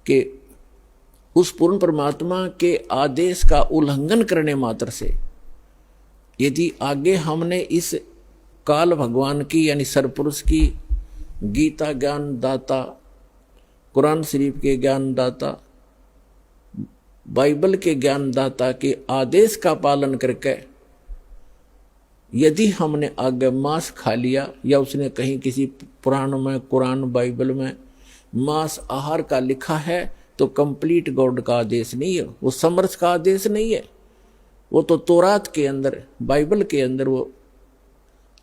कि उस पूर्ण परमात्मा के आदेश का उल्लंघन करने मात्र से यदि आगे हमने इस काल भगवान की यानी सरपुरुष की गीता ज्ञान दाता, कुरान शरीफ के ज्ञान दाता, बाइबल के ज्ञान दाता के आदेश का पालन करके यदि हमने आगे मांस खा लिया या उसने कहीं किसी पुराण में, कुरान, बाइबल में मांस आहार का लिखा है तो कंप्लीट गॉड का आदेश नहीं है, वो समर्थ का आदेश नहीं है। वो तो तौरात के अंदर, बाइबल के अंदर, वो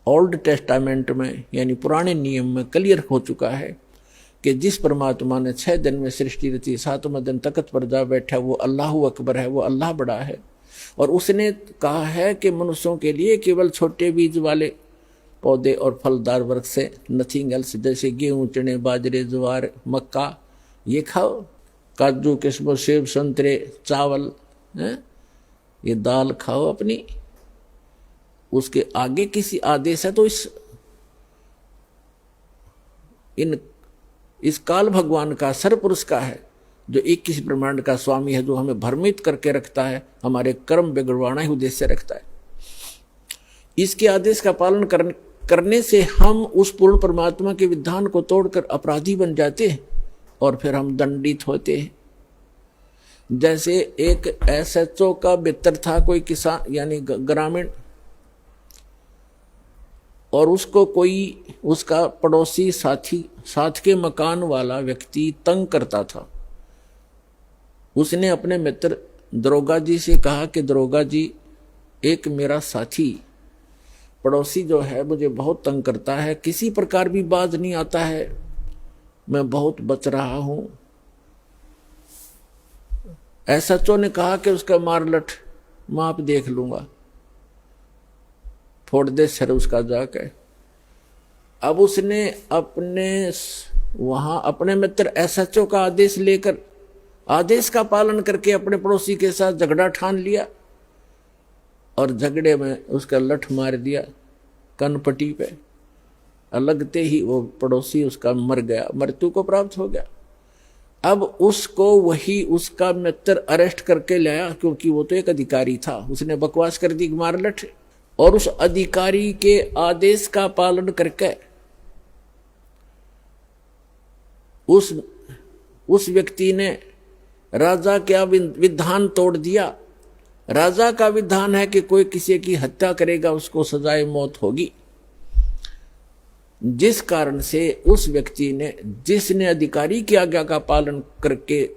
ओल्ड टेस्टामेंट में यानी पुराने नियम में क्लियर हो चुका है कि जिस परमात्मा ने 6 दिन में सृष्टि रची, 7वें दिन तख्त पर जा बैठा, वो अल्लाह अकबर है, वो अल्लाह बड़ा है। और उसने कहा है कि मनुष्यों के लिए केवल छोटे बीज वाले पौधे और फलदार वृक्ष से, नथिंग एल्स, जैसे गेहूं, चने, बाजरे, ज्वार, मक्का, ये खाओ, काजू, किस्मों, सेब, संतरे, चावल, ये दाल खाओ अपनी। उसके आगे किसी आदेश है तो इस काल भगवान का, सरपुरुष का है, जो 21 ब्रह्मांड का स्वामी है, जो हमें भ्रमित करके रखता है, हमारे कर्म बिगड़वाना ही उद्देश्य रखता है। इसके आदेश का पालन करने से हम उस पूर्ण परमात्मा के विधान को तोड़कर अपराधी बन जाते हैं और फिर हम दंडित होते हैं। जैसे एक SHO का मित्र था, कोई किसान यानी ग्रामीण, और उसको कोई उसका पड़ोसी साथी, साथ के मकान वाला व्यक्ति तंग करता था। उसने अपने मित्र दरोगा जी से कहा कि दरोगा जी, एक मेरा साथी पड़ोसी जो है मुझे बहुत तंग करता है, किसी प्रकार भी बाज नहीं आता है, मैं बहुत बच रहा हूं। SHO ने कहा कि उसका मार लठ, माप देख लूंगा, फोड़ दे सर उसका जाके। अब उसने अपने मित्र SHO का आदेश लेकर, आदेश का पालन करके अपने पड़ोसी के साथ झगड़ा ठान लिया और झगड़े में उसका लठ मार दिया कनपट्टी पे। लगते ही वो पड़ोसी उसका मर गया, मृत्यु को प्राप्त हो गया। अब उसको वही उसका मित्र अरेस्ट करके लाया, क्योंकि वो तो एक अधिकारी था, उसने बकवास कर दी, मार लठ। और उस अधिकारी के आदेश का पालन करके उस व्यक्ति ने राजा का विधान तोड़ दिया। राजा का विधान है कि कोई किसी की हत्या करेगा उसको सजाए मौत होगी। जिस कारण से उस व्यक्ति ने, जिसने अधिकारी की आज्ञा का पालन करके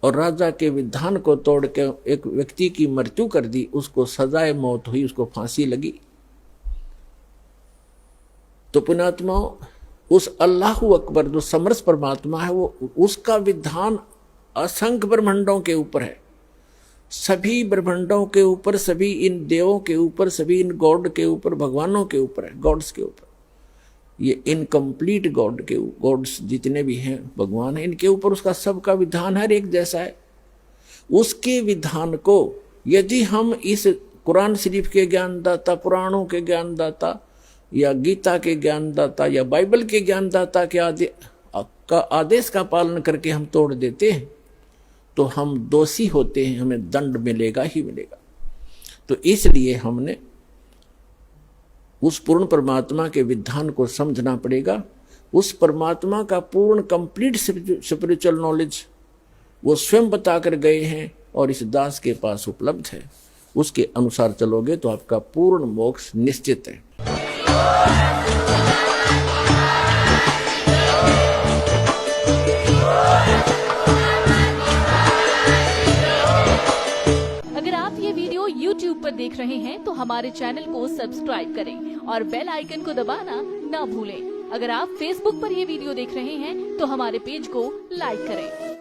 और राजा के विधान को तोड़ के एक व्यक्ति की मृत्यु कर दी, उसको सजाए मौत हुई, उसको फांसी लगी। तो पुण्यात्माओं, उस अल्लाह अकबर जो समर्थ परमात्मा है, वो उसका विधान असंख्य ब्रह्मांडों के ऊपर है, सभी ब्रह्मांडों के ऊपर, सभी इन देवों के ऊपर, सभी इन गॉड के ऊपर, भगवानों के ऊपर है, गॉड्स के ऊपर। ये इनकम्प्लीट गॉड के, गॉड्स जितने भी हैं, भगवान है, इनके ऊपर उसका सबका विधान हर एक जैसा है। उसके विधान को यदि हम इस कुरान शरीफ के ज्ञानदाता, पुराणों के ज्ञानदाता या गीता के ज्ञानदाता या बाइबल के ज्ञानदाता के आदेश का पालन करके हम तोड़ देते हैं तो हम दोषी होते हैं, हमें दंड मिलेगा ही मिलेगा। तो इसलिए हमने उस पूर्ण परमात्मा के विधान को समझना पड़ेगा। उस परमात्मा का पूर्ण कंप्लीट स्पिरिचुअल नॉलेज वो स्वयं बता कर गए हैं और इस दास के पास उपलब्ध है। उसके अनुसार चलोगे तो आपका पूर्ण मोक्ष निश्चित है। अगर आप ये वीडियो YouTube पर देख रहे हैं तो हमारे चैनल को सब्सक्राइब करें और बेल आइकन को दबाना ना भूलें। अगर आप Facebook पर ये वीडियो देख रहे हैं तो हमारे पेज को लाइक करें।